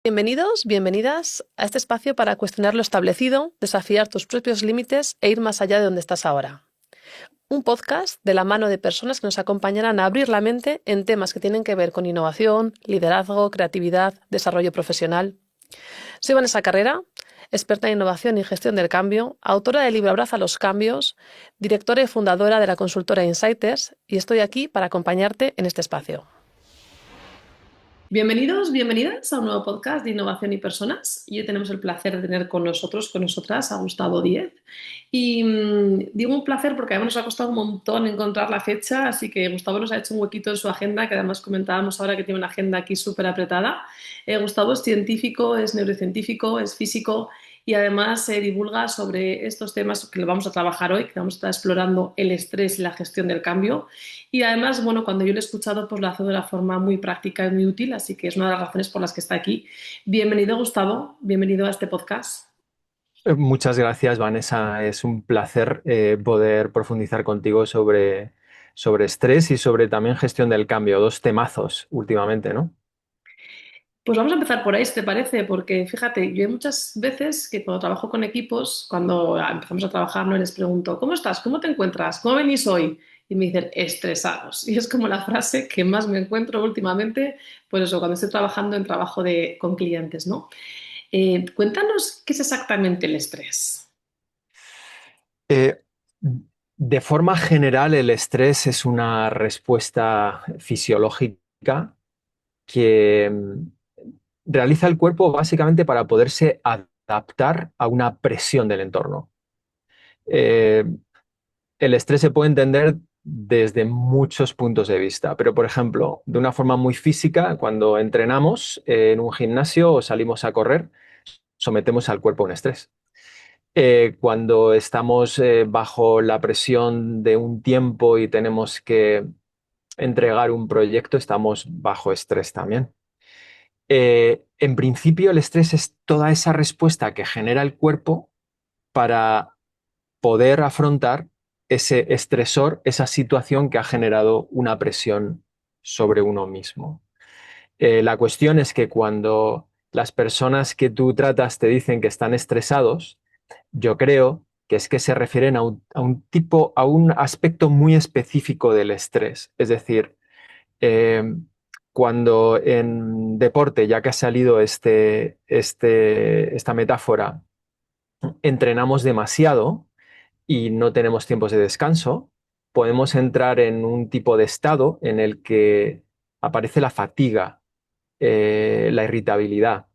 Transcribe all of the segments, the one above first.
Bienvenidos, bienvenidas a este espacio para cuestionar lo establecido, desafiar tus propios límites e ir más allá de donde estás ahora. Un podcast de la mano de personas que nos acompañarán a abrir la mente en temas que tienen que ver con innovación, liderazgo, creatividad, desarrollo profesional. Soy Vanessa Carrera, experta en innovación y gestión del cambio, autora del libro Abraza los cambios, directora y fundadora de la consultora Insighters, y estoy aquí para acompañarte en este espacio. Bienvenidos, bienvenidas a un nuevo podcast de Innovación y Personas. Y hoy tenemos el placer de tener con nosotros, con nosotras, a Gustavo Díez. Y digo un placer porque además nos ha costado un montón encontrar la fecha, así que Gustavo nos ha hecho un huequito en su agenda, que además comentábamos ahora que tiene una agenda aquí súper apretada. Gustavo es científico, es neurocientífico, es físico y además se divulga sobre estos temas que lo vamos a trabajar hoy, que vamos a estar explorando el estrés y la gestión del cambio. Y además, bueno, cuando yo lo he escuchado, pues lo hace de una forma muy práctica y muy útil, así que es una de las razones por las que está aquí. Bienvenido, Gustavo, bienvenido a este podcast. Muchas gracias, Vanessa. Es un placer poder profundizar contigo sobre estrés y sobre también gestión del cambio, dos temazos últimamente, ¿no? Pues vamos a empezar por ahí, si te parece, porque fíjate, yo hay muchas veces que cuando trabajo con equipos, cuando empezamos a trabajar, no les pregunto, ¿cómo estás? ¿Cómo te encuentras? ¿Cómo venís hoy? Y me dicen, estresados. Y es como la frase que más me encuentro últimamente, pues eso, cuando estoy trabajando en trabajo con clientes, ¿no? Cuéntanos qué es exactamente el estrés. Eh, de forma general, el estrés es una respuesta fisiológica que realiza el cuerpo básicamente para poderse adaptar a una presión del entorno. Eh, el estrés se puede entender desde muchos puntos de vista, pero por ejemplo, de una forma muy física, cuando entrenamos en un gimnasio o salimos a correr, sometemos al cuerpo a un estrés. Cuando estamos bajo la presión de un tiempo y tenemos que entregar un proyecto, estamos bajo estrés también. En principio, el estrés es toda esa respuesta que genera el cuerpo para poder afrontar ese estresor, esa situación que ha generado una presión sobre uno mismo. La cuestión es que cuando las personas que tú tratas te dicen que están estresados, yo creo que es que se refieren a un tipo, a un aspecto muy específico del estrés. Es decir, eh, cuando en deporte, ya que ha salido esta metáfora, entrenamos demasiado, y no tenemos tiempos de descanso, podemos entrar en un tipo de estado en el que aparece la fatiga, la irritabilidad.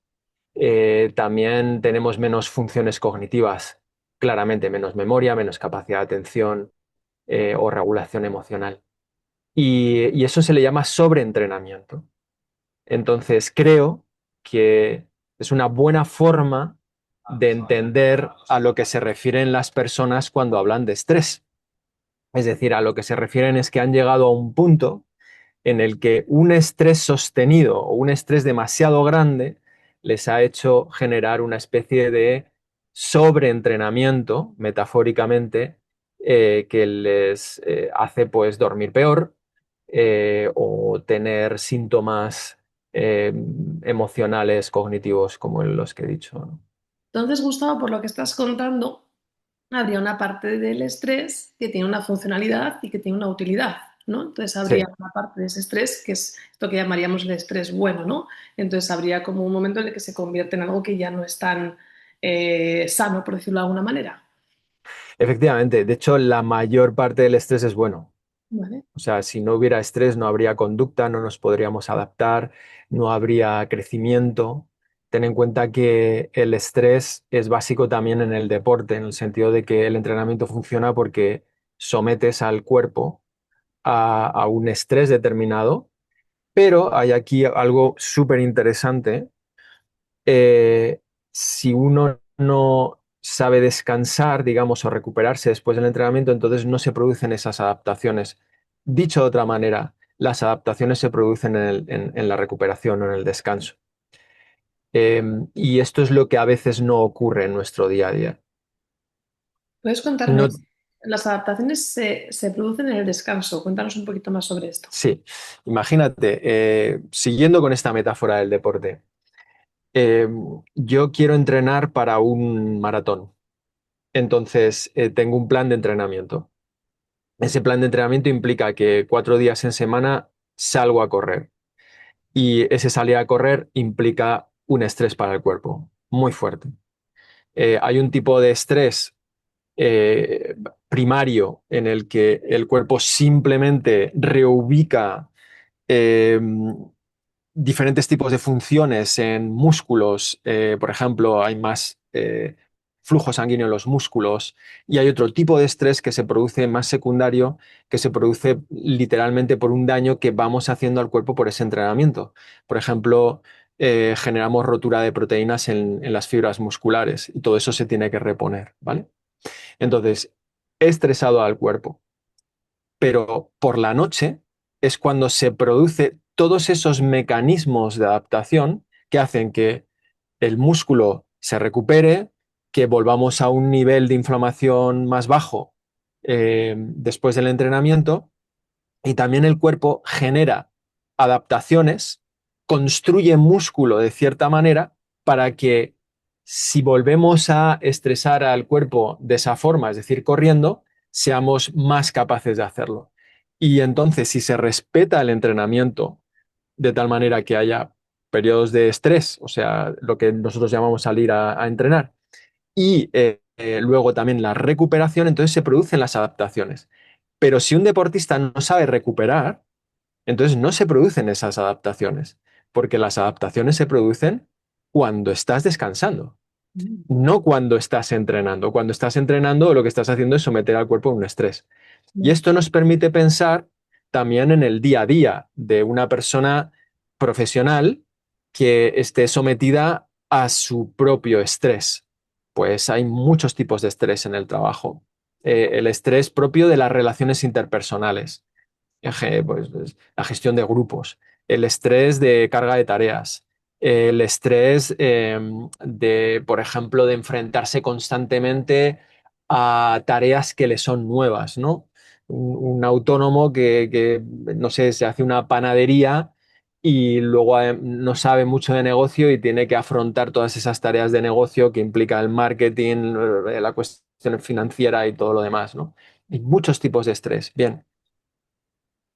También tenemos menos funciones cognitivas, claramente menos memoria, menos capacidad de atención o regulación emocional. Y eso se le llama sobreentrenamiento. Entonces creo que es una buena forma de entender a lo que se refieren las personas cuando hablan de estrés. Es decir, a lo que se refieren es que han llegado a un punto en el que un estrés sostenido o un estrés demasiado grande les ha hecho generar una especie de sobreentrenamiento, metafóricamente, que les hace pues dormir peor o tener síntomas eh, emocionales, cognitivos, como los que he dicho, ¿no? Entonces, Gustavo, por lo que estás contando, habría una parte del estrés que tiene una funcionalidad y que tiene una utilidad, ¿no? Entonces habría Sí. una parte de ese estrés que es esto que llamaríamos el estrés bueno, ¿no? Entonces habría como un momento en el que se convierte en algo que ya no es tan sano, por decirlo de alguna manera. Efectivamente, de hecho, la mayor parte del estrés es bueno. ¿Vale? O sea, si no hubiera estrés, no habría conducta, no nos podríamos adaptar, no habría crecimiento. Ten en cuenta que el estrés es básico también en el deporte, en el sentido de que el entrenamiento funciona porque sometes al cuerpo a un estrés determinado, pero hay aquí algo súper interesante. Eh, si uno no sabe descansar, digamos, o recuperarse después del entrenamiento, entonces no se producen esas adaptaciones. Dicho de otra manera, las adaptaciones se producen en la recuperación o en el descanso. Y esto es lo que a veces no ocurre en nuestro día a día. ¿Puedes contarme? No, Las adaptaciones se producen en el descanso. Cuéntanos un poquito más sobre esto. sí, imagínate, siguiendo con esta metáfora del deporte. eh, yo quiero entrenar para un maratón. Entonces, tengo un plan de entrenamiento. Ese plan de entrenamiento implica que 4 días en semana salgo a correr. Y ese salir a correr implica un estrés para el cuerpo muy fuerte. Hay un tipo de estrés eh, primario en el que el cuerpo simplemente reubica eh, diferentes tipos de funciones en músculos. Por ejemplo, hay más flujo sanguíneo en los músculos, y hay otro tipo de estrés que se produce más secundario, que se produce literalmente por un daño que vamos haciendo al cuerpo por ese entrenamiento. Por ejemplo, generamos rotura de proteínas en las fibras musculares, y todo eso se tiene que reponer, ¿vale? Entonces, he estresado al cuerpo, pero por la noche es cuando se produce todos esos mecanismos de adaptación que hacen que el músculo se recupere, que volvamos a un nivel de inflamación más bajo después del entrenamiento, y también el cuerpo genera adaptaciones, construye músculo de cierta manera para que, si volvemos a estresar al cuerpo de esa forma, es decir, corriendo, seamos más capaces de hacerlo. Y entonces, si se respeta el entrenamiento de tal manera que haya periodos de estrés, o sea, lo que nosotros llamamos salir a entrenar, y luego también la recuperación, entonces se producen las adaptaciones. Pero si un deportista no sabe recuperar, entonces no se producen esas adaptaciones, porque las adaptaciones se producen cuando estás descansando, Mm. no cuando estás entrenando. Cuando estás entrenando, lo que estás haciendo es someter al cuerpo a un estrés. Y Vale. esto nos permite pensar también en el día a día de una persona profesional que esté sometida a su propio estrés. Pues hay muchos tipos de estrés en el trabajo. El estrés propio de las relaciones interpersonales, pues, la gestión de grupos, el estrés de carga de tareas, el estrés por ejemplo, de enfrentarse constantemente a tareas que le son nuevas, ¿no? Un autónomo no sé, se hace una panadería y luego no sabe mucho de negocio y tiene que afrontar todas esas tareas de negocio que implica el marketing, la cuestión financiera y todo lo demás, ¿no? Hay muchos tipos de estrés. Bien.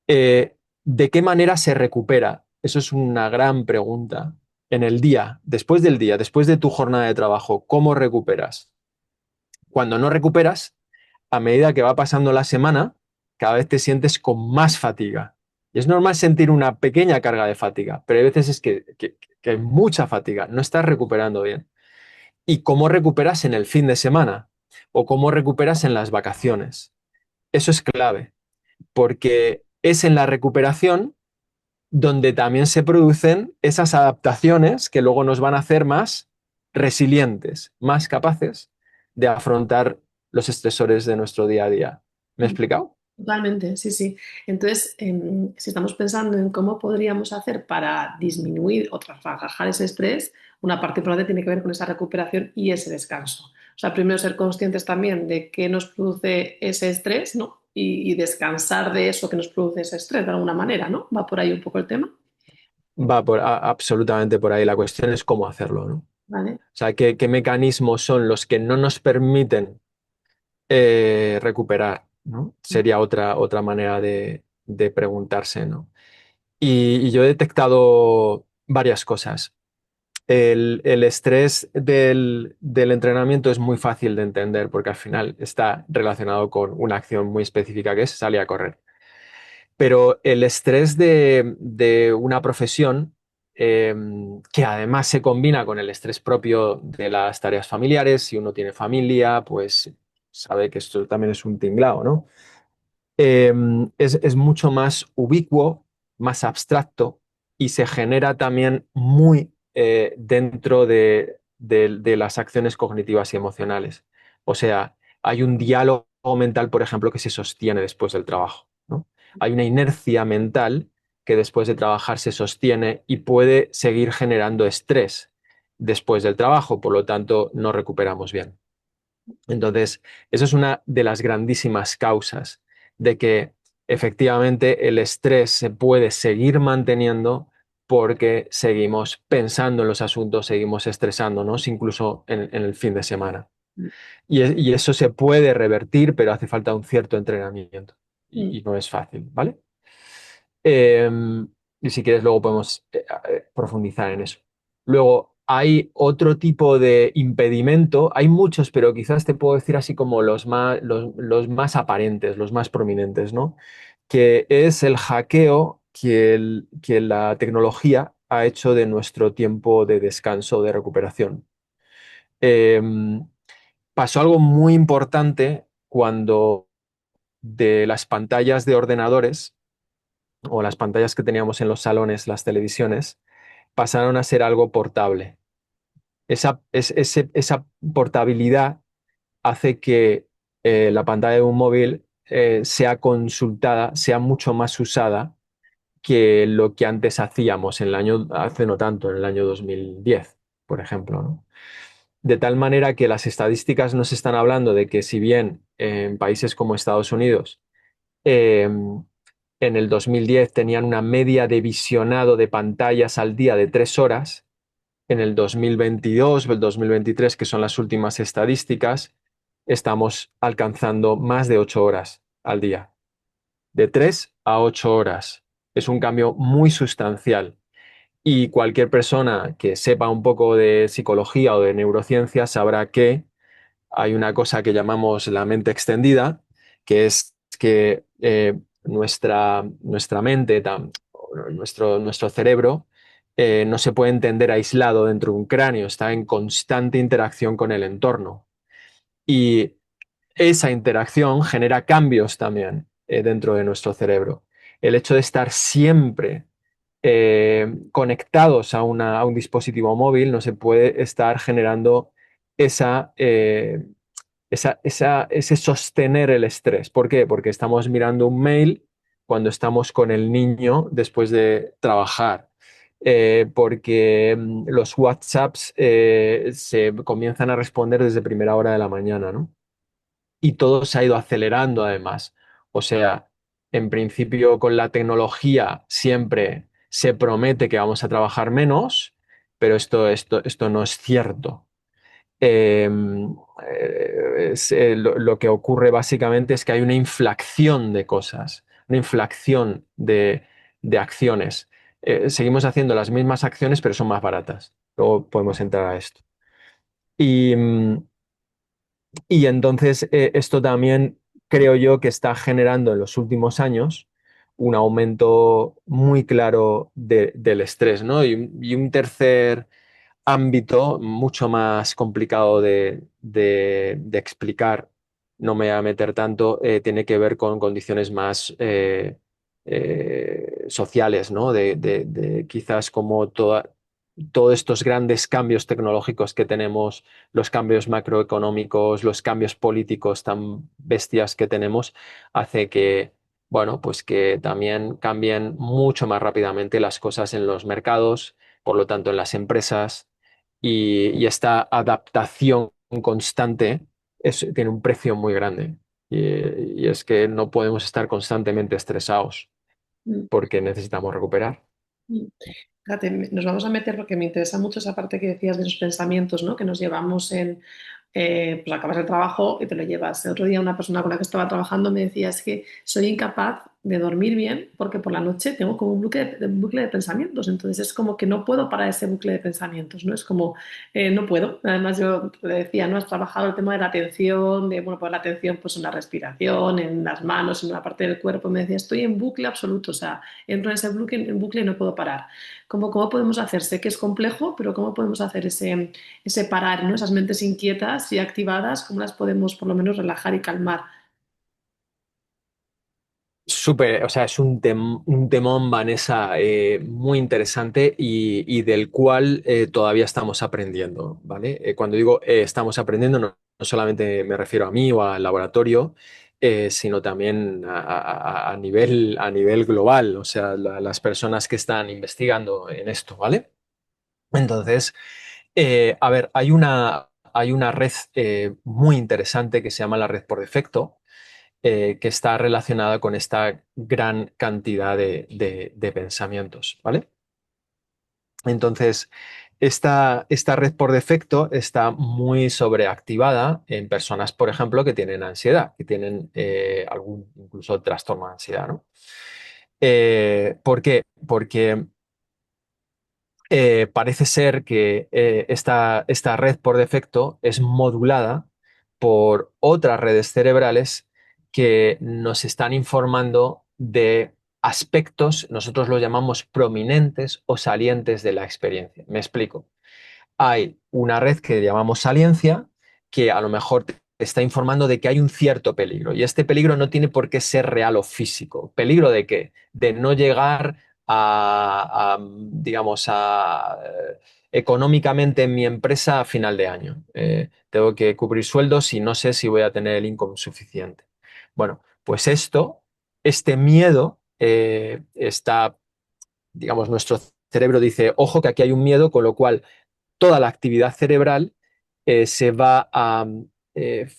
¿De qué manera se recupera? Eso es una gran pregunta. En el día, después de tu jornada de trabajo, ¿cómo recuperas? Cuando no recuperas, a medida que va pasando la semana, cada vez te sientes con más fatiga. Y es normal sentir una pequeña carga de fatiga, pero hay veces es que hay mucha fatiga, no estás recuperando bien. ¿Y cómo recuperas en el fin de semana? ¿O cómo recuperas en las vacaciones? Eso es clave, porque es en la recuperación donde también se producen esas adaptaciones que luego nos van a hacer más resilientes, más capaces de afrontar los estresores de nuestro día a día. ¿Me he explicado? Totalmente, sí, sí. Entonces, si estamos pensando en cómo podríamos hacer para disminuir o trabajar ese estrés, una parte importante tiene que ver con esa recuperación y ese descanso. O sea, primero ser conscientes también de qué nos produce ese estrés, ¿no? Y descansar de eso que nos produce ese estrés de alguna manera, ¿no? Va por ahí un poco el tema, Absolutamente por ahí. La cuestión es cómo hacerlo, ¿no? O ¿vale? sea, qué mecanismos son los que no nos permiten recuperar, ¿no? Sería otra manera de preguntarse, ¿no? Y yo he detectado varias cosas. El estrés del entrenamiento es muy fácil de entender porque al final está relacionado con una acción muy específica que es salir a correr. Pero el estrés de una profesión, eh, que además se combina con el estrés propio de las tareas familiares, si uno tiene familia, pues sabe que esto también es un tinglao, ¿no? eh, es mucho más ubicuo, más abstracto, y se genera también muy dentro de las acciones cognitivas y emocionales. O sea, hay un diálogo mental, por ejemplo, que se sostiene después del trabajo, ¿no? Hay una inercia mental que después de trabajar se sostiene y puede seguir generando estrés después del trabajo, por lo tanto, no recuperamos bien. Entonces, eso es una de las grandísimas causas de que efectivamente el estrés se puede seguir manteniendo porque seguimos pensando en los asuntos, seguimos estresándonos, incluso en el fin de semana. Y eso se puede revertir, pero hace falta un cierto entrenamiento Mm, y no es fácil, ¿vale? Em, y si quieres, luego podemos profundizar en eso. Luego, hay otro tipo de impedimento, hay muchos, pero quizás te puedo decir así como los más aparentes, los más prominentes, ¿no? Que es el hackeo que la tecnología ha hecho de nuestro tiempo de descanso, de recuperación. Em, Pasó algo muy importante cuando de las pantallas de ordenadores o las pantallas que teníamos en los salones, las televisiones, pasaron a ser algo portable. Esa portabilidad hace que la pantalla de un móvil sea consultada, sea mucho más usada que lo que antes hacíamos en el año, hace no tanto, en el año 2010, por ejemplo, ¿no? De tal manera que las estadísticas nos están hablando de que si bien en países como Estados Unidos eh, en el 2010 tenían una media de visionado de pantallas al día de 3 horas, en el 2022 o el 2023, que son las últimas estadísticas, estamos alcanzando más de 8 horas al día, de 3 a 8 horas. Es un cambio muy sustancial y cualquier persona que sepa un poco de psicología o de neurociencia sabrá que hay una cosa que llamamos la mente extendida, que es que nuestra mente, nuestro cerebro, no se puede entender aislado dentro de un cráneo, está en constante interacción con el entorno. Y esa interacción genera cambios también dentro de nuestro cerebro. El hecho de estar siempre conectados a un dispositivo móvil no se puede estar generando esa, ese sostener el estrés. ¿Por qué? Porque estamos mirando un mail cuando estamos con el niño después de trabajar. Porque los WhatsApps se comienzan a responder desde primera hora de la mañana, ¿no? Y todo se ha ido acelerando además. O sea, en principio con la tecnología siempre se promete que vamos a trabajar menos, pero esto no es cierto. Eh, lo que ocurre básicamente es que hay una inflación de cosas, una inflación de acciones. Seguimos haciendo las mismas acciones, pero son más baratas. Luego podemos entrar a esto. Y, y entonces esto también creo yo que está generando en los últimos años un aumento muy claro del estrés, ¿no? Y un tercer ámbito mucho más complicado de explicar, no me voy a meter tanto, tiene que ver con condiciones más sociales, ¿no? De quizás como todos estos grandes cambios tecnológicos que tenemos, los cambios macroeconómicos, los cambios políticos tan bestias que tenemos, hace que, bueno, pues que también cambien mucho más rápidamente las cosas en los mercados, por lo tanto en las empresas y esta adaptación constante tiene un precio muy grande. Y es que no podemos estar constantemente estresados mm, porque necesitamos recuperar. mm. Fíjate, nos vamos a meter porque me interesa mucho esa parte que decías de los pensamientos, ¿no? Que nos llevamos en, pues acabas el trabajo y te lo llevas. El otro día una persona con la que estaba trabajando me decía es que soy incapaz de dormir bien porque por la noche tengo como un bucle de pensamientos. Entonces es como que no puedo parar ese bucle de pensamientos, ¿no? Es como, no puedo. Además yo le decía, ¿no? Has trabajado el tema de la atención, de, bueno, pues la atención pues en la respiración, en las manos, en una parte del cuerpo. Me decía, estoy en bucle absoluto, o sea, entro en bucle y no puedo parar. ¿Cómo podemos hacer? Sé que es complejo, pero ¿cómo podemos hacer ese parar, ¿no? Esas mentes inquietas y activadas, ¿cómo las podemos por lo menos relajar y calmar? Súper, o sea, es un temón, Vanessa, muy interesante y del cual todavía estamos aprendiendo, ¿vale? Cuando digo estamos aprendiendo, no solamente me refiero a mí o al laboratorio, sino también a nivel global, o sea, las personas que están investigando en esto, ¿vale? Entonces, a ver, hay una red muy interesante que se llama la red por defecto que está relacionada con esta gran cantidad de pensamientos, ¿vale? Entonces, esta red por defecto está muy sobreactivada en personas, por ejemplo, que tienen ansiedad, que tienen algún incluso trastorno de ansiedad, ¿no? ¿Por qué? Porque parece ser que esta red por defecto es modulada por otras redes cerebrales que nos están informando de aspectos, nosotros lo llamamos prominentes o salientes de la experiencia. Me explico. Hay una red que llamamos saliencia que a lo mejor te está informando de que hay un cierto peligro y este peligro no tiene por qué ser real o físico. ¿Peligro de qué? De no llegar digamos, económicamente en mi empresa a final de año. Tengo que cubrir sueldos y no sé si voy a tener el income suficiente. Bueno, pues este miedo digamos, nuestro cerebro dice, ojo que aquí hay un miedo, con lo cual toda la actividad cerebral se va a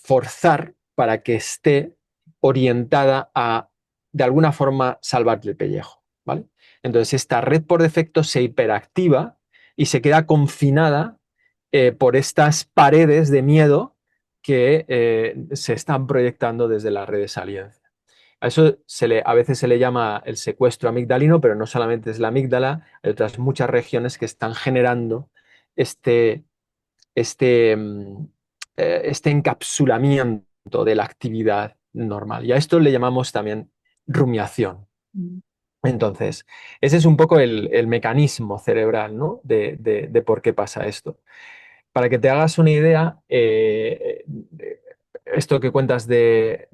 forzar para que esté orientada a, de alguna forma, salvarle el pellejo, ¿vale? Entonces, esta red por defecto se hiperactiva y se queda confinada por estas paredes de miedo que se están proyectando desde las redes saliencia. A eso a veces se le llama el secuestro amigdalino, pero no solamente es la amígdala, hay otras muchas regiones que están generando este, este encapsulamiento de la actividad normal. Y a esto le llamamos también rumiación. Mm. Entonces, ese es un poco el mecanismo cerebral, ¿no? De por qué pasa esto. Para que te hagas una idea, esto que cuentas de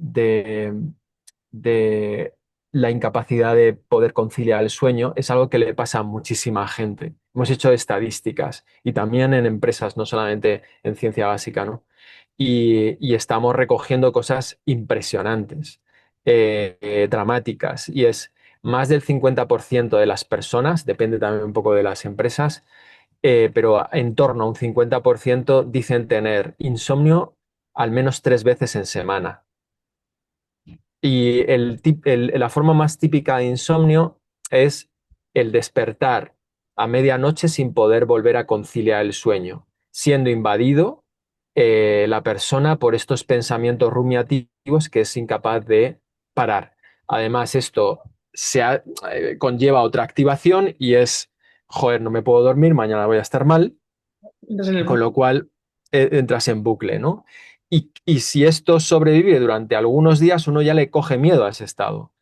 la incapacidad de poder conciliar el sueño es algo que le pasa a muchísima gente. Hemos hecho estadísticas y también en empresas, no solamente en ciencia básica, ¿no? Y estamos recogiendo cosas impresionantes, dramáticas, y es más del 50% de las personas, depende también un poco de las empresas, pero en torno a un 50% dicen tener insomnio al menos 3 veces en semana. Y la forma más típica de insomnio es el despertar a medianoche sin poder volver a conciliar el sueño, siendo invadido la persona por estos pensamientos rumiativos que es incapaz de parar. Además, esto conlleva otra activación y es, joder, no me puedo dormir, mañana voy a estar mal, Entras en el con bucle. lo cual entras en bucle, ¿no? Y si esto sobrevive durante algunos días, uno ya le coge miedo a ese estado.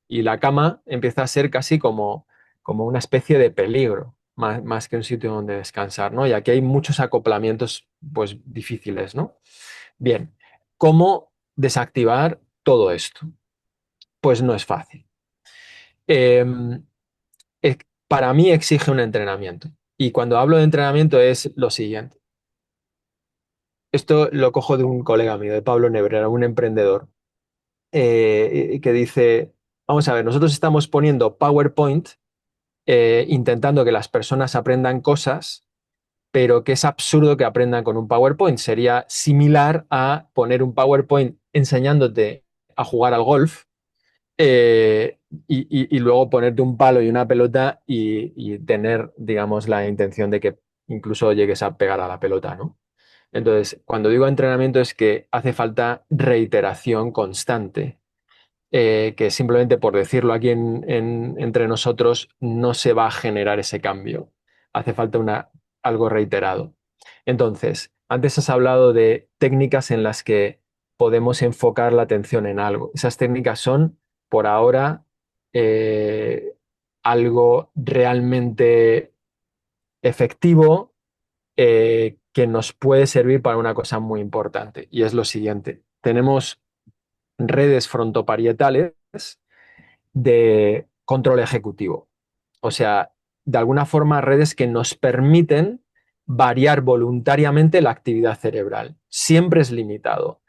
Y la cama empieza a ser casi como una especie de peligro, más que un sitio donde descansar, ¿no? Y aquí hay muchos acoplamientos, pues, difíciles, ¿no? Bien, ¿cómo desactivar todo esto? Pues no es fácil. Eh, eh, para mí exige un entrenamiento. Y cuando hablo de entrenamiento es lo siguiente. Esto lo cojo de un colega mío, de Pablo Nebrera, un emprendedor, que dice, vamos a ver, nosotros estamos poniendo PowerPoint, intentando que las personas aprendan cosas, pero que es absurdo que aprendan con un PowerPoint. Sería similar a poner un PowerPoint enseñándote a jugar al golf, y luego ponerte un palo y una pelota y tener, digamos, la intención de que incluso llegues a pegar a la pelota, ¿no? Entonces, cuando digo entrenamiento es que hace falta reiteración constante, que simplemente por decirlo aquí entre nosotros no se va a generar ese cambio. Hace falta algo reiterado. Entonces, antes has hablado de técnicas en las que podemos enfocar la atención en algo. Esas técnicas son, por ahora, eh, algo realmente efectivo, que nos puede servir para una cosa muy importante, y es lo siguiente. Tenemos redes frontoparietales de control ejecutivo. O sea, de alguna forma, redes que nos permiten variar voluntariamente la actividad cerebral. Siempre es limitado,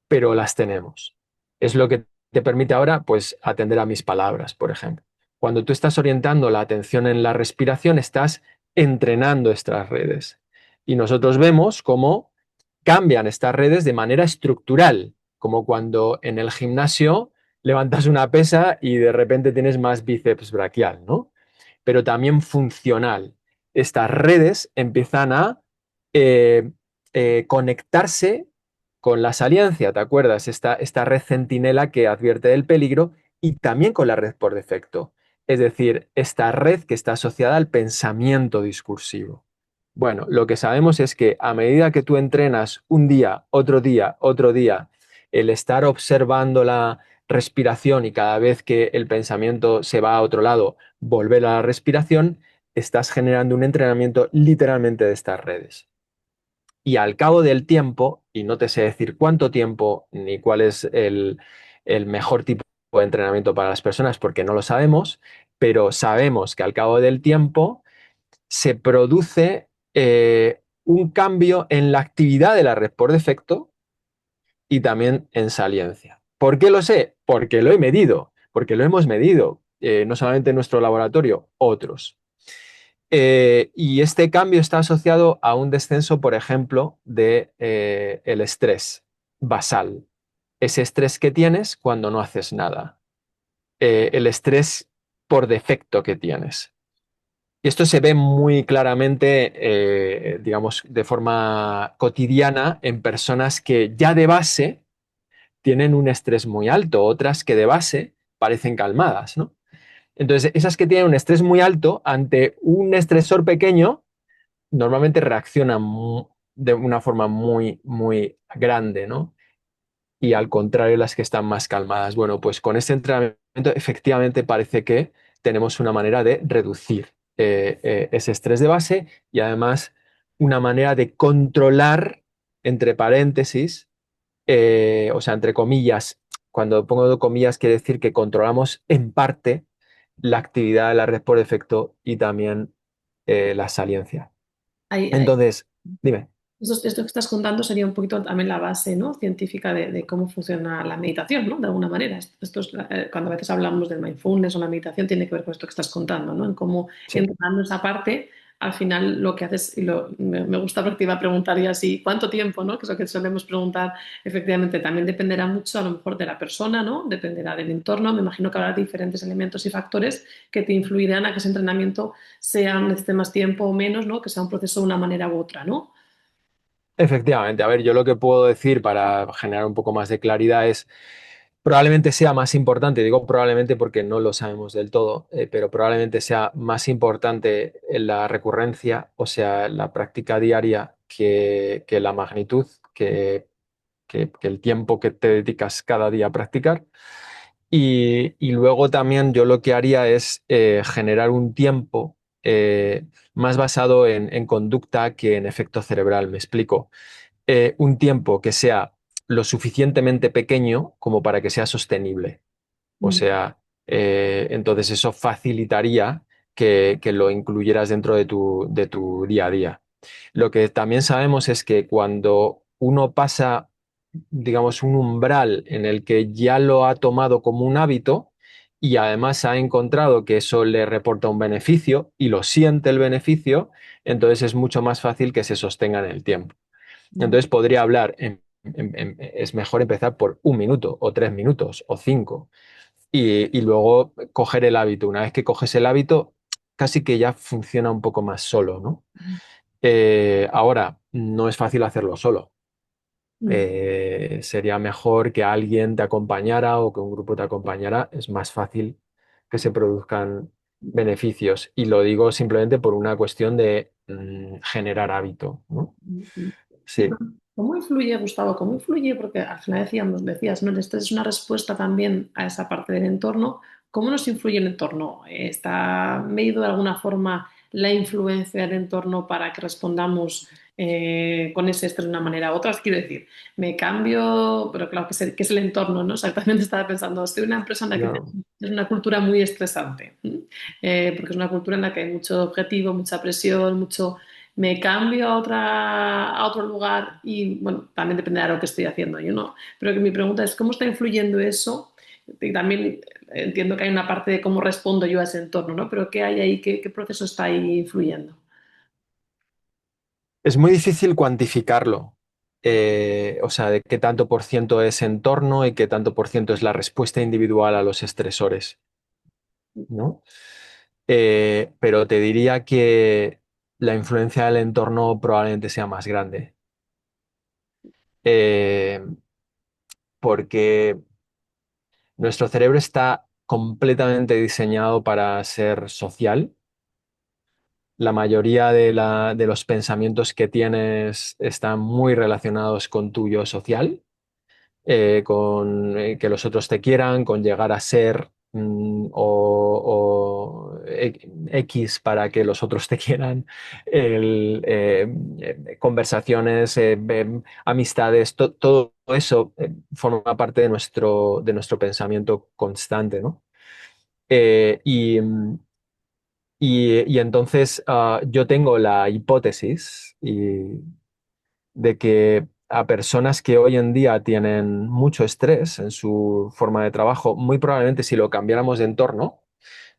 pero las tenemos. Es lo que te permite ahora, pues, atender a mis palabras, por ejemplo. Cuando tú estás orientando la atención en la respiración, estás entrenando estas redes. Y nosotros vemos cómo cambian estas redes de manera estructural, como cuando en el gimnasio levantas una pesa y de repente tienes más bíceps braquial, ¿no? Pero también funcional. estas redes empiezan a eh, conectarse con la saliencia, ¿te acuerdas? Esta red centinela que advierte del peligro y también con la red por defecto. Es decir, esta red que está asociada al pensamiento discursivo. Bueno, lo que sabemos es que a medida que tú entrenas un día, otro día, el estar observando la respiración y cada vez que el pensamiento se va a otro lado, volver a la respiración, estás generando un entrenamiento literalmente de estas redes. Y al cabo del tiempo, y no te sé decir cuánto tiempo ni cuál es el mejor tipo de entrenamiento para las personas porque no lo sabemos, pero sabemos que al cabo del tiempo se produce un cambio en la actividad de la red por defecto y también en saliencia. ¿Por qué lo sé? Porque lo he medido, porque lo hemos medido, no solamente en nuestro laboratorio, otros. Y este cambio está asociado a un descenso, por ejemplo, de el estrés basal. Ese estrés que tienes cuando no haces nada. El estrés por defecto que tienes. Y esto se ve muy claramente, digamos, de forma cotidiana en personas que ya de base tienen un estrés muy alto, otras que de base parecen calmadas, ¿no? Entonces, esas que tienen un estrés muy alto ante un estresor pequeño, normalmente reaccionan de una forma muy, muy grande, ¿no? Y al contrario, las que están más calmadas. Bueno, pues con este entrenamiento efectivamente parece que tenemos una manera de reducir ese estrés de base y además una manera de controlar, entre paréntesis, o sea, entre comillas, cuando pongo comillas quiere decir que controlamos en parte la actividad de la red por defecto y también la saliencia. Ahí, Entonces, dime. esto que estás contando sería un poquito también la base, ¿no? Científica de cómo funciona la meditación, ¿no? De alguna manera. Esto es, cuando a veces hablamos del mindfulness o la meditación, tiene que ver con esto que estás contando, ¿no? En cómo Sí. entrenando esa parte, al final lo que haces, y me gusta porque te iba a preguntar ya así, ¿cuánto tiempo, ¿no? Que es lo que solemos preguntar, efectivamente, también dependerá mucho a lo mejor de la persona, ¿no? Dependerá del entorno. Me imagino que habrá diferentes elementos y factores que te influirán a que ese entrenamiento sea, necesite más tiempo o menos, ¿no? Que sea un proceso de una manera u otra, ¿no? Efectivamente, a ver, yo lo que puedo decir para generar un poco más de claridad es, probablemente sea más importante, digo probablemente porque no lo sabemos del todo, pero probablemente sea más importante en la recurrencia, o sea, la práctica diaria, que la magnitud, que el tiempo que te dedicas cada día a practicar. Y luego también yo lo que haría es generar un tiempo más basado en conducta que en efecto cerebral. Me explico. Un tiempo que sea lo suficientemente pequeño como para que sea sostenible. O Mm, sea, entonces eso facilitaría que lo incluyeras dentro de tu día a día. Lo que también sabemos es que cuando uno pasa, digamos, un umbral en el que ya lo ha tomado como un hábito y además ha encontrado que eso le reporta un beneficio y lo siente el beneficio, entonces es mucho más fácil que se sostenga en el tiempo. mm, Entonces podría hablar, es mejor empezar por 1 minuto o 3 minutos o 5 y luego coger el hábito. Una vez que coges el hábito, casi que ya funciona un poco más solo, ¿no? Ahora, no es fácil hacerlo solo. mm. Sería mejor que alguien te acompañara o que un grupo te acompañara. Es más fácil que se produzcan beneficios. Y lo digo simplemente por una cuestión de generar hábito, ¿no? ¿Y Sí. cómo influye, Gustavo? ¿Cómo influye? Porque al final decías, ¿no? El estrés es una respuesta también a esa parte del entorno. ¿Cómo nos influye el entorno? ¿Está medido de alguna forma la influencia del entorno para que respondamos con ese estrés de una manera u otra? Quiero decir, me cambio, pero claro que es el entorno, ¿no? Exactamente estaba pensando, estoy en una empresa en la que No. es una cultura muy estresante, ¿m? Porque es una cultura en la que hay mucho objetivo, mucha presión, mucho me cambio a otro lugar y, bueno, también dependerá de lo que estoy haciendo yo, ¿no? Pero que mi pregunta es, ¿cómo está influyendo eso? Y también entiendo que hay una parte de cómo respondo yo a ese entorno, ¿no? Pero ¿qué hay ahí? ¿Qué proceso está ahí influyendo? Es muy difícil cuantificarlo. O sea, de qué tanto por ciento es entorno y qué tanto por ciento es la respuesta individual a los estresores, ¿no? Pero te diría que la influencia del entorno probablemente sea más grande. Eh, Porque nuestro cerebro está completamente diseñado para ser social. La mayoría de los pensamientos que tienes están muy relacionados con tu yo social, con que los otros te quieran, con llegar a ser X para que los otros te quieran, conversaciones, amistades, todo eso forma parte de nuestro pensamiento constante, ¿no? Eh, y, y entonces yo tengo la hipótesis de que a personas que hoy en día tienen mucho estrés en su forma de trabajo, muy probablemente si lo cambiáramos de entorno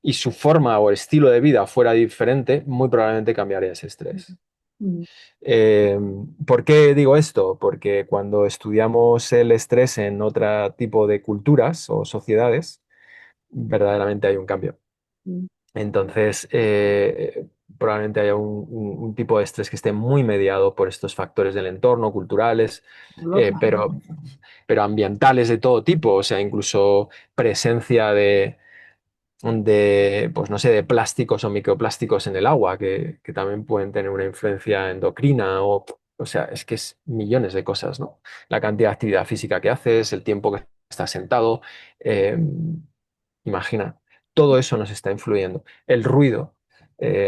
y su forma o estilo de vida fuera diferente, muy probablemente cambiaría ese estrés. Mm. Eh, ¿Por qué digo esto? Porque cuando estudiamos el estrés en otro tipo de culturas o sociedades, verdaderamente hay un cambio. Mm. Entonces, probablemente haya un tipo de estrés que esté muy mediado por estos factores del entorno, culturales, Dolor, pero ambientales de todo tipo, o sea, incluso presencia pues no sé, de plásticos o microplásticos en el agua, que también pueden tener una influencia endocrina o sea, es que es millones de cosas, ¿no? La cantidad de actividad física que haces, el tiempo que estás sentado, eh, imagina, todo eso nos está influyendo. El ruido.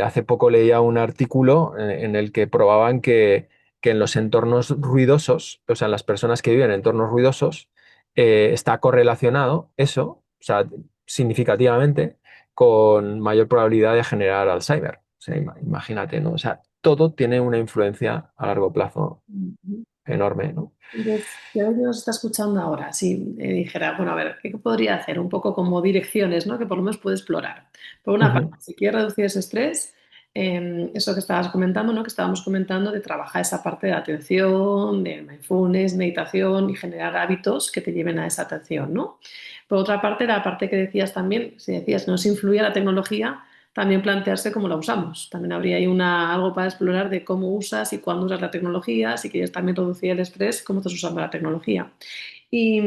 Hace poco leía un artículo en el que probaban que en los entornos ruidosos, o sea, en las personas que viven en entornos ruidosos, está correlacionado eso, o sea, significativamente, con mayor probabilidad de generar Alzheimer. O sea, imagínate, ¿no? O sea, todo tiene una influencia a largo plazo mm. enorme, ¿no? Entonces, si alguien nos está escuchando ahora, si dijera, bueno, a ver, ¿qué podría hacer? Un poco como direcciones, ¿no? Que por lo menos puede explorar. Por una parte, Ujú. si quiere reducir ese estrés, eso que estabas comentando, ¿no? Que estábamos comentando de trabajar esa parte de atención, de mindfulness, meditación y generar hábitos que te lleven a esa atención, ¿no? Por otra parte, la parte que decías también, si decías que nos influye la tecnología, también plantearse cómo la usamos. También habría ahí algo para explorar de cómo usas y cuándo usas la tecnología, si quieres también reducir el estrés, cómo estás usando la tecnología. Y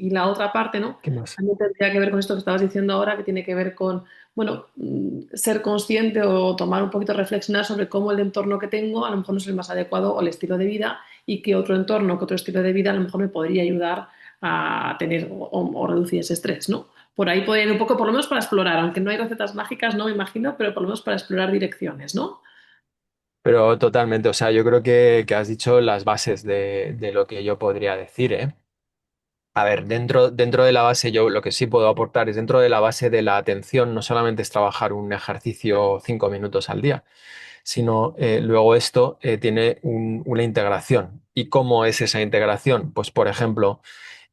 la otra parte, ¿no? ¿Qué más? También tendría que ver con esto que estabas diciendo ahora, que tiene que ver con, bueno, ser consciente o tomar un poquito, reflexionar sobre cómo el entorno que tengo a lo mejor no es el más adecuado o el estilo de vida y qué otro entorno, qué otro estilo de vida a lo mejor me podría ayudar a tener o reducir ese estrés, ¿no? Por ahí podría ir un poco, por lo menos para explorar, aunque no hay recetas mágicas, no me imagino, pero por lo menos para explorar direcciones, ¿no? Pero totalmente, o sea, yo creo que has dicho las bases de lo que yo podría decir, ¿eh? A ver, dentro de la base, yo lo que sí puedo aportar es dentro de la base de la atención, no solamente es trabajar un ejercicio 5 minutos al día, sino luego esto tiene una integración. ¿Y cómo es esa integración? Pues, por ejemplo,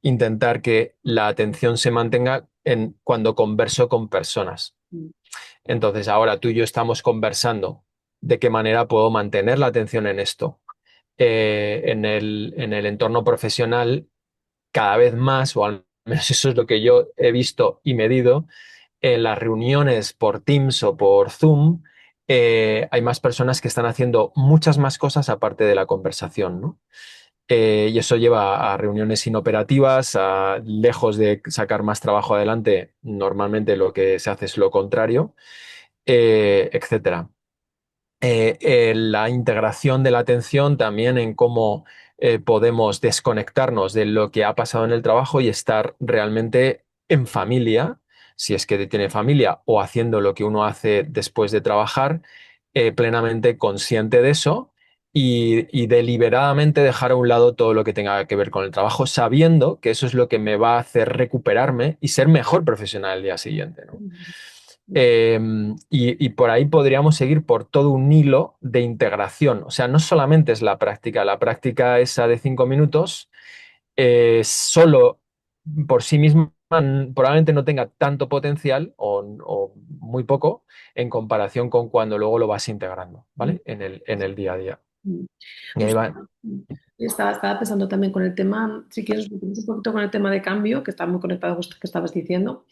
intentar que la atención se mantenga cuando converso con personas. Mm. Entonces, ahora tú y yo estamos conversando de qué manera puedo mantener la atención en esto. En el entorno profesional, cada vez más, o al menos eso es lo que yo he visto y medido, en las reuniones por Teams o por Zoom, hay más personas que están haciendo muchas más cosas aparte de la conversación, ¿no? Y eso lleva a reuniones inoperativas, lejos de sacar más trabajo adelante, normalmente lo que se hace es lo contrario, etcétera. La integración de la atención también en cómo podemos desconectarnos de lo que ha pasado en el trabajo y estar realmente en familia, si es que tiene familia, o haciendo lo que uno hace después de trabajar, plenamente consciente de eso y deliberadamente dejar a un lado todo lo que tenga que ver con el trabajo, sabiendo que eso es lo que me va a hacer recuperarme y ser mejor profesional el día siguiente, ¿no? Eh, y por ahí podríamos seguir por todo un hilo de integración. O sea, no solamente es la práctica esa de 5 minutos, solo por sí misma probablemente no tenga tanto potencial o muy poco en comparación con cuando luego lo vas integrando, ¿vale? En el día a día. Mm. Y ahí Justo, va. estaba pensando también con el tema, si quieres, un poquito con el tema de cambio, que está muy conectado con esto que estabas diciendo.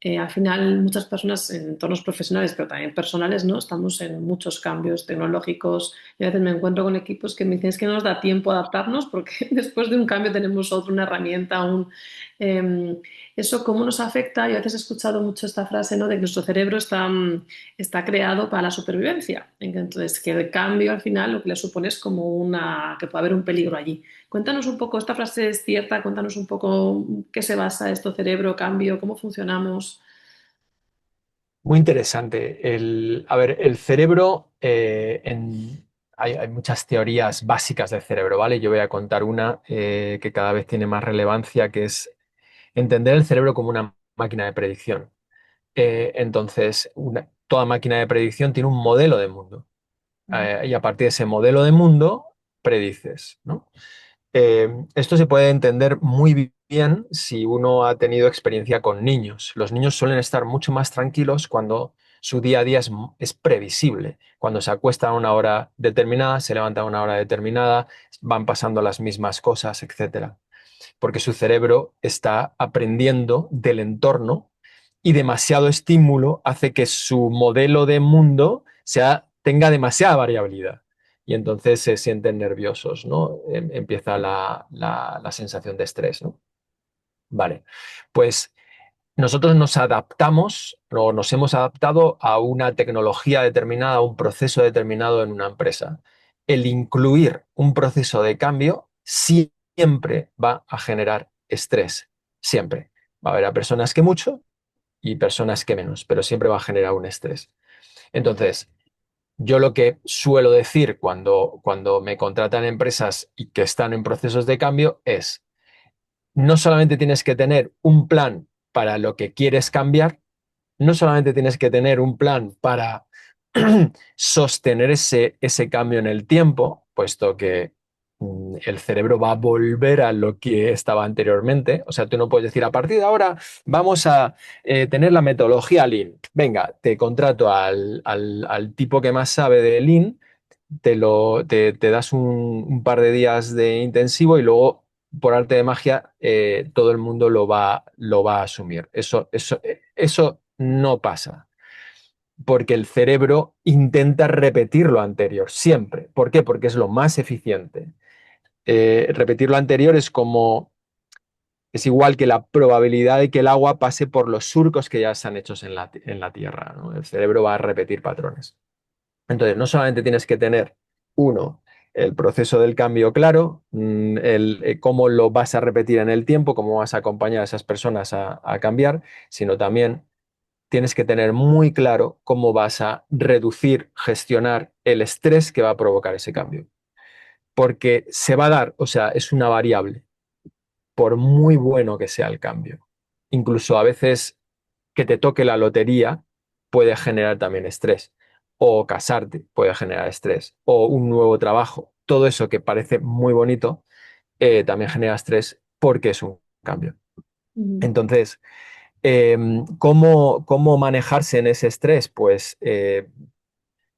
Al final, muchas personas en entornos profesionales, pero también personales, ¿no? Estamos en muchos cambios tecnológicos y a veces me encuentro con equipos que me dicen es que no nos da tiempo a adaptarnos porque después de un cambio tenemos otro, una herramienta, eh, eso cómo nos afecta. Yo a veces he escuchado mucho esta frase, ¿no? De que nuestro cerebro está creado para la supervivencia. Entonces, que el cambio al final lo que le supone es como que puede haber un peligro allí. Cuéntanos un poco, esta frase es cierta, cuéntanos un poco qué se basa esto, cerebro, cambio, cómo funcionamos. Muy interesante. A ver, el cerebro, hay muchas teorías básicas del cerebro, ¿vale? Yo voy a contar una que cada vez tiene más relevancia, que es entender el cerebro como una máquina de predicción. Entonces, toda máquina de predicción tiene un modelo de mundo. Y a partir de ese modelo de mundo, predices, ¿no? Esto se puede entender muy bien si uno ha tenido experiencia con niños. Los niños suelen estar mucho más tranquilos cuando su día a día es previsible. Cuando se acuestan a una hora determinada, se levantan a una hora determinada, van pasando las mismas cosas, etcétera. Porque su cerebro está aprendiendo del entorno y demasiado estímulo hace que su modelo de mundo tenga demasiada variabilidad y entonces se sienten nerviosos, ¿no? Empieza la sensación de estrés, ¿no? Vale, pues nosotros nos adaptamos o nos hemos adaptado a una tecnología determinada, a un proceso determinado en una empresa. El incluir un proceso de cambio siempre va a generar estrés, siempre. Va a haber a personas que mucho y personas que menos, pero siempre va a generar un estrés. Entonces, yo lo que suelo decir cuando me contratan empresas y que están en procesos de cambio es, no solamente tienes que tener un plan para lo que quieres cambiar, no solamente tienes que tener un plan para sostener ese cambio en el tiempo, puesto que el cerebro va a volver a lo que estaba anteriormente. O sea, tú no puedes decir, a partir de ahora vamos a tener la metodología Lean. Venga, te contrato al tipo que más sabe de Lean, te das un par de días de intensivo y luego, por arte de magia, todo el mundo lo va a asumir. Eso no pasa, porque el cerebro intenta repetir lo anterior, siempre. ¿Por qué? Porque es lo más eficiente. Repetir lo anterior es igual que la probabilidad de que el agua pase por los surcos que ya están hechos en la tierra, ¿no? El cerebro va a repetir patrones. Entonces, no solamente tienes que tener, uno, el proceso del cambio claro, cómo lo vas a repetir en el tiempo, cómo vas a acompañar a esas personas a cambiar, sino también tienes que tener muy claro cómo vas a reducir, gestionar el estrés que va a provocar ese cambio. Porque se va a dar, o sea, es una variable, por muy bueno que sea el cambio. Incluso a veces que te toque la lotería puede generar también estrés. O casarte puede generar estrés. O un nuevo trabajo. Todo eso que parece muy bonito también genera estrés porque es un cambio. Ujú. Entonces, ¿cómo manejarse en ese estrés? Pues,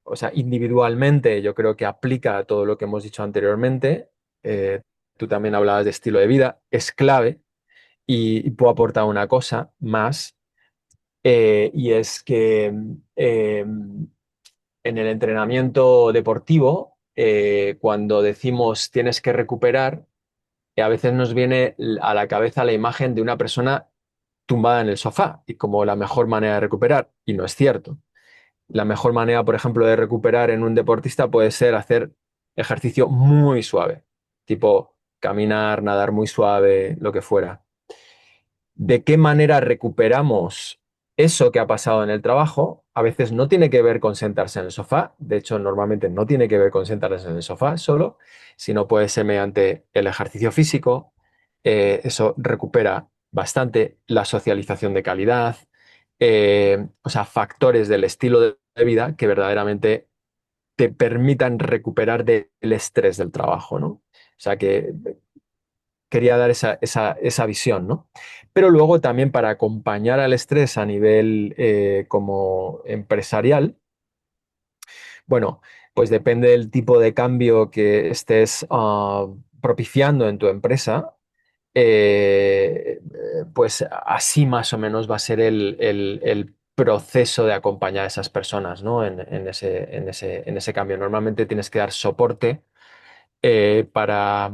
o sea, individualmente yo creo que aplica a todo lo que hemos dicho anteriormente. Eh, Tú también hablabas de estilo de vida, es clave y puedo aportar una cosa más, y es que en el entrenamiento deportivo, cuando decimos tienes que recuperar, a veces nos viene a la cabeza la imagen de una persona tumbada en el sofá y como la mejor manera de recuperar, y no es cierto. La mejor manera, por ejemplo, de recuperar en un deportista puede ser hacer ejercicio muy suave, tipo caminar, nadar muy suave, lo que fuera. ¿De qué manera recuperamos eso que ha pasado en el trabajo? A veces no tiene que ver con sentarse en el sofá, de hecho normalmente no tiene que ver con sentarse en el sofá solo, sino puede ser mediante el ejercicio físico. Eso recupera bastante la socialización de calidad, o sea, factores del estilo de vida que verdaderamente te permitan recuperar del estrés del trabajo, ¿no? O sea que quería dar esa visión, ¿no? Pero luego también para acompañar al estrés a nivel como empresarial, bueno, pues depende del tipo de cambio que estés propiciando en tu empresa. pues así más o menos va a ser el proceso de acompañar a esas personas, ¿no? En ese cambio. Normalmente tienes que dar soporte para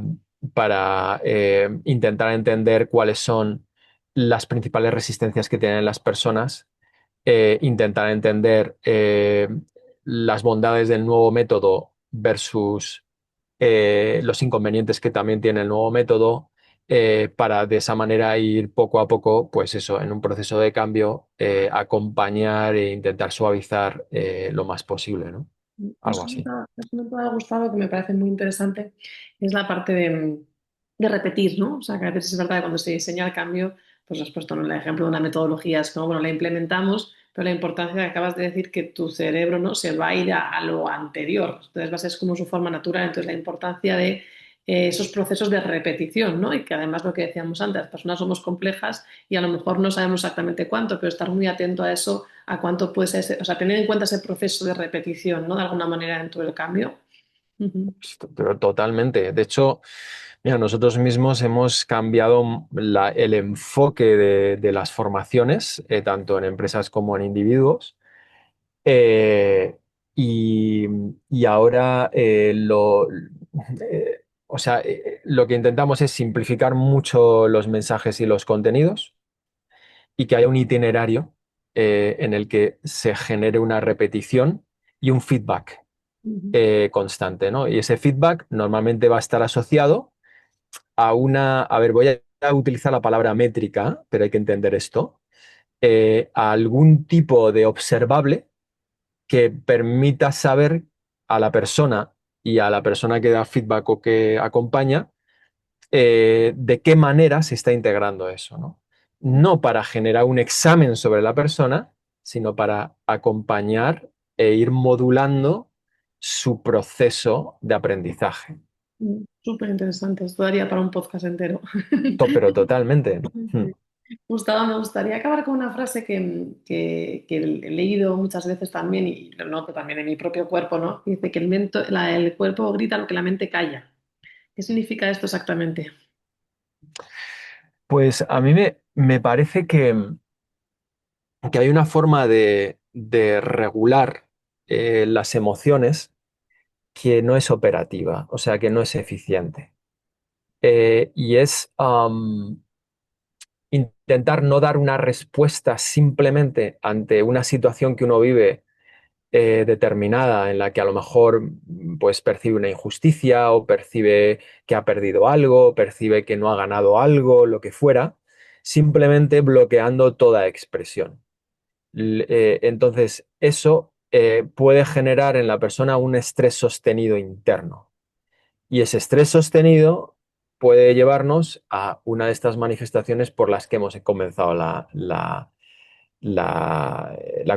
intentar entender cuáles son las principales resistencias que tienen las personas, intentar entender las bondades del nuevo método versus los inconvenientes que también tiene el nuevo método, para de esa manera ir poco a poco, pues eso, en un proceso de cambio, acompañar e intentar suavizar lo más posible, ¿no? Algo así. Eso me ha gustado, que me parece muy interesante, es la parte de repetir, ¿no? O sea, que a veces es verdad que cuando se diseña el cambio, pues has puesto, ¿no?, el ejemplo de una metodología, es como, bueno, la implementamos, pero la importancia que acabas de decir que tu cerebro, ¿no?, se va a ir a lo anterior. Entonces va a ser como su forma natural. Entonces la importancia de esos procesos de repetición, ¿no? Y que además lo que decíamos antes, las personas somos complejas y a lo mejor no sabemos exactamente cuánto, pero estar muy atento a eso, a cuánto puede ser, o sea, tener en cuenta ese proceso de repetición, ¿no?, de alguna manera dentro del cambio. Ujú. Pero totalmente. De hecho, mira, nosotros mismos hemos cambiado el enfoque de las formaciones, tanto en empresas como en individuos. eh, y, y ahora o sea, lo que intentamos es simplificar mucho los mensajes y los contenidos y que haya un itinerario en el que se genere una repetición y un feedback Ujú. constante, ¿no? Y ese feedback normalmente va a estar asociado a ver, voy a utilizar la palabra métrica, pero hay que entender esto, a algún tipo de observable que permita saber a la persona y a la persona que da feedback o que acompaña, de qué manera se está integrando eso, ¿no? No para generar un examen sobre la persona, sino para acompañar e ir modulando su proceso de aprendizaje. Súper interesante, esto daría para un podcast entero. Pero totalmente. Hmm. Gustavo, me gustaría acabar con una frase que he leído muchas veces también y lo noto también en mi propio cuerpo, ¿no? Que dice que el cuerpo grita lo que la mente calla. ¿Qué significa esto exactamente? Pues a mí me parece que hay una forma de regular las emociones que no es operativa, o sea, que no es eficiente. Y es intentar no dar una respuesta simplemente ante una situación que uno vive determinada, en la que a lo mejor pues percibe una injusticia o percibe que ha perdido algo, percibe que no ha ganado algo, lo que fuera, simplemente bloqueando toda expresión. Entonces, eso puede generar en la persona un estrés sostenido interno. Y ese estrés sostenido puede llevarnos a una de estas manifestaciones por las que hemos comenzado la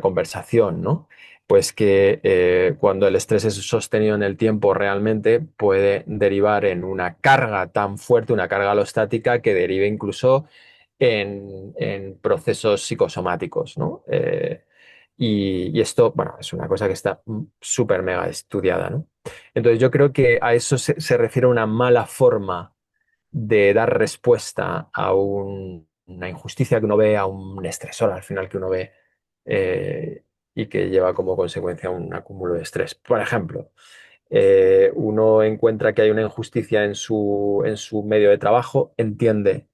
conversación, ¿no? Pues que cuando el estrés es sostenido en el tiempo realmente puede derivar en una carga tan fuerte, una carga alostática que derive incluso en procesos psicosomáticos, ¿no? Y esto, bueno, es una cosa que está súper mega estudiada, ¿no? Entonces yo creo que a eso se refiere una mala forma de dar respuesta a una injusticia que uno ve, a un estresor al final que uno ve, y que lleva como consecuencia un acúmulo de estrés. Por ejemplo, uno encuentra que hay una injusticia en su medio de trabajo, entiende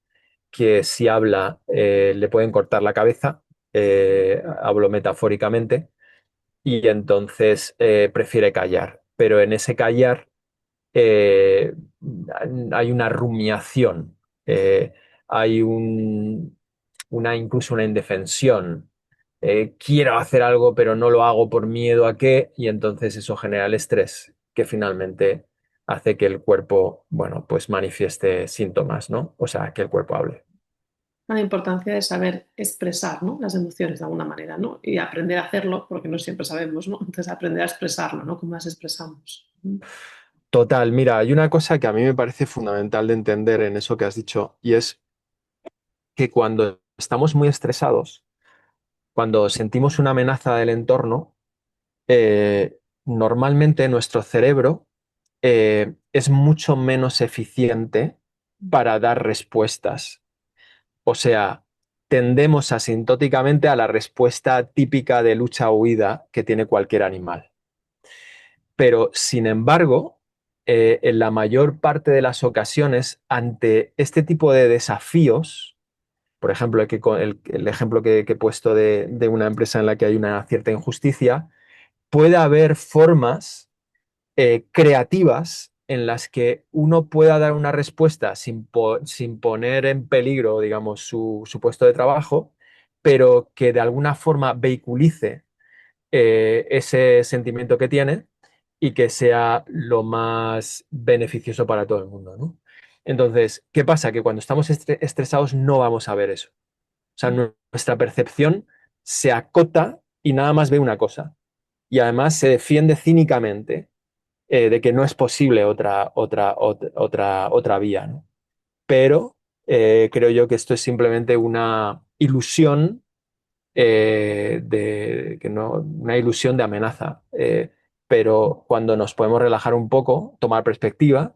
que si habla le pueden cortar la cabeza, hablo metafóricamente, y entonces prefiere callar. Pero en ese callar eh, hay una rumiación, eh, hay incluso una indefensión. Quiero hacer algo, pero no lo hago por miedo a qué, y entonces eso genera el estrés que finalmente hace que el cuerpo, bueno, pues manifieste síntomas, ¿no? O sea, que el cuerpo hable. La importancia de saber expresar, ¿no?, las emociones de alguna manera, ¿no? Y aprender a hacerlo, porque no siempre sabemos, ¿no? Entonces aprender a expresarlo, ¿no? Cómo las expresamos. Total, mira, hay una cosa que a mí me parece fundamental de entender en eso que has dicho, y es que cuando estamos muy estresados, cuando sentimos una amenaza del entorno, normalmente nuestro cerebro es mucho menos eficiente para dar respuestas. O sea, tendemos asintóticamente a la respuesta típica de lucha-huida que tiene cualquier animal. Pero, sin embargo, en la mayor parte de las ocasiones, ante este tipo de desafíos, por ejemplo, el ejemplo que he puesto de una empresa en la que hay una cierta injusticia, puede haber formas creativas en las que uno pueda dar una respuesta sin poner en peligro, digamos, su puesto de trabajo, pero que de alguna forma vehiculice ese sentimiento que tiene y que sea lo más beneficioso para todo el mundo, ¿no? Entonces, ¿qué pasa? Que cuando estamos estresados no vamos a ver eso. O sea, nuestra percepción se acota y nada más ve una cosa. Y además se defiende cínicamente de que no es posible otra vía, ¿no? Pero creo yo que esto es simplemente una ilusión que no, una ilusión de amenaza. Pero cuando nos podemos relajar un poco, tomar perspectiva,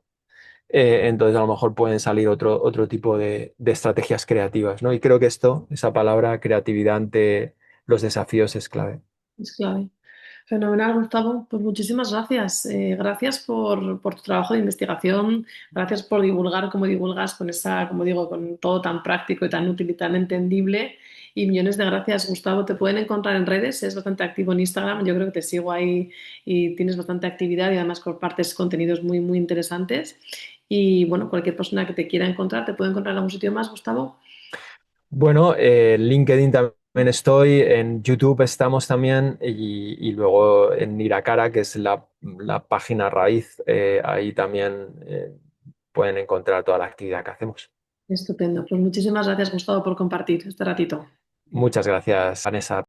entonces a lo mejor pueden salir otro tipo de estrategias creativas, ¿no? Y creo que esa palabra creatividad ante los desafíos es clave. Es clave. Fenomenal, Gustavo. Pues muchísimas gracias. Gracias por tu trabajo de investigación. Gracias por divulgar como divulgas con esa, como digo, con todo tan práctico y tan útil y tan entendible. Y millones de gracias, Gustavo. Te pueden encontrar en redes. Es bastante activo en Instagram. Yo creo que te sigo ahí y tienes bastante actividad y además compartes contenidos muy, muy interesantes. Y bueno, cualquier persona que te quiera encontrar, ¿te puede encontrar en algún sitio más, Gustavo? Bueno, LinkedIn también estoy, en YouTube estamos también y luego en Iracara, que es la página raíz, ahí también pueden encontrar toda la actividad que hacemos. Estupendo. Pues muchísimas gracias, Gustavo, por compartir este ratito. Muchas gracias, Vanessa.